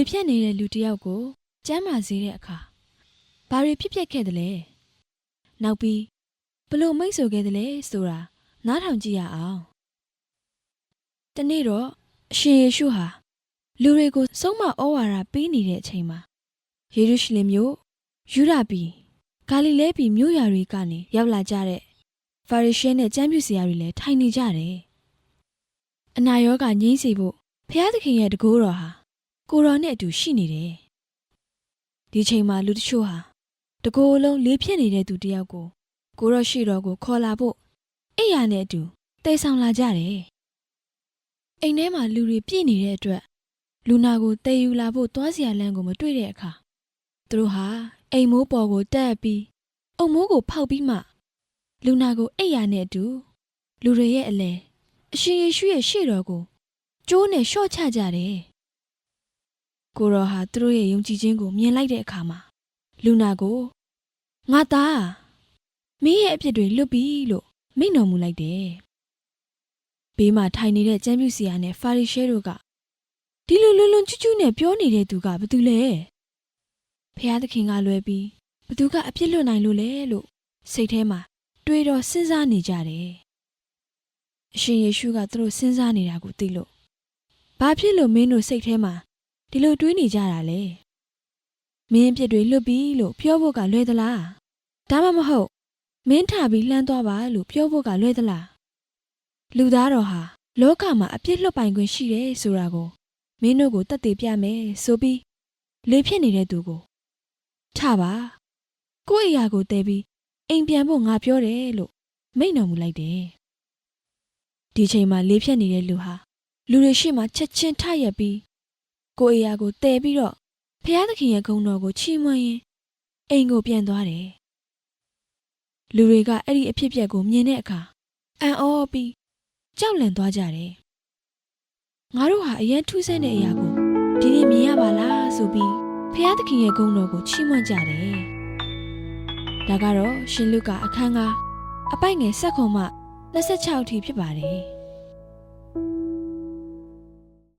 ဖြတ်နေတဲ့လူတစ်ယောက်ကိုကျမ်းမာစေတဲ့အခါဘာတွေဖြစ်ပျက်ခဲ့သလဲနောက်ပြီးဘလို့မိတ်ဆိုခဲ့သလဲဆိုတာနားထောင်ကြည့်ရအောင်တနေ့တော့အရှင်ယေရှုဟာလူတွေကိုဆုံးမဩဝါဒပေးနေတဲ့အချိန်မှာယေရုရှလင်မြို့ယူဒပြည်ဂါလိလဲပြည်မြို့ရွာတွေကနေရောက်လာကြတဲ့ဖာရိရှဲနဲ့ကျမ်းပြုဆရာတွေလည်းထိုင်နေကြတယ်အနာရောဂါငြိမ်းစေဖို့ဘုရားသခင်ရဲ့တကိုးတော်ဟာကိုတော်နဲ့အတူရှိနေတယ်ဒီချိန်မှာလူတချို့ဟာတကိုယ်လုံးလေးဖြစ်နေတဲ့သူတယောက်ကိုကိုတော်ရှိတော်ကိုခေါ်လာဖို့အိယာနဲ့အတူတည်ဆောင်လာကြတယ်အိမ်ထဲမှာလူတွေပြည့်နေတဲ့အတွက်လူနာကိုတည်ယူလာဖို့သွားစရာလမ်းကိုမတွေ့တဲ့အခါသူတို့ဟာအိမ်မိုးပေါ်ကိုတက်ပြီးအုံမိုးကိုဖောက်ပြီးမှလူနာကိုအိယာနဲ့အတူလူတွေရဲ့အလဲအရှင်ယေရှုရဲ့ရှေ့တော်ကိုကျိုးနဲ့ရှော့ချကြတယ်ကိုတော်ဟာသူတို့ရဲ့ယုံကြည်ခြင်းကိုမြင်လိုက်တဲ့အခါမှာလူနာကိုငါသားမင်းရဲ့အပြစ်တွေလွတ်ပြီလို့မိန့်တော်မူလိုက်တယ်ဘေးမှာထိုင်နေတဲ့ကျမ်းပြုဆရာနဲ့ဖာရိရှဲတို့ကဒီလိုလွန်းလွန်းကျူးကျူးနဲ့ပြောနေတဲ့သူကဘာတူလဲဖျားသခင်ကလွယ်ပြီးဘသူကအပြစ်လွတ်နိုင်လို့လဲလို့စိတ်ထဲမှာတွေးတော့စဉ်းစားနေကြတယ်အရှင်ယေရှုကသူတို့စဉ်းစားနေတာကိုသိလို့ဘာဖြစ်လို့မင်းတို့စိတ်ထဲမှာဒီလိုတွေးနေကြတာလဲမင်းအပြစ်တွေလွတ်ပြီလို့ပြောဖို့ကလွယ်သလားဒါမှမဟုတ်မင်းထပြီးလှမ်းသွားပါလို့ပြောဖို့ကလွယ်သလားလူသားတော်ဟာလောကမှာအပြစ်လွတ်ပိုင်ခွင့်ရှိတယ်ဆိုတာကိုမင်းတို့ကိုသက်သေပြမယ်ဆိုပြီးလေဖြစ်နေတဲ့သူကိုထပါကိုယ့်အရာကိုတည်ပြီးအိမ်ပြန်ဖို့ငါပြောတယ်လို့မိန့်တော်မူလိုက်တယ်ဒီချိန်မှာလေဖြတ်နေတဲ့လူဟာလူတွေရှေ့မှာချက်ချင်းထရက်ပြီးကိုယ့်အရာကိုတည်ပြီးတော့ဖျားသခင်ရဲ့ဂုဏ်တော်ကိုချီးမွမ်းရင်းအိမ်ကိုပြန်သွားတယ်လူတွေကအဲ့ဒီအဖြစ်အပျက်ကိုမြင်တဲ့အခါအံ့ဩပြီးကြောက်လန့်သွားကြတယ်ငါတို့ဟာအရင်ထူးဆန်းတဲ့အရာကိုဒီနေ့မြင်ရပါလားဆိုပြီးဖျားသခင်ရဲ့ဂုဏ်တော်ကိုချီးမွမ်းကြတယ်ဒါကတော့ရှင်လုကာအခန်း9အပိုက်ငယ်7-26အထိဖြစ်ပါတယ်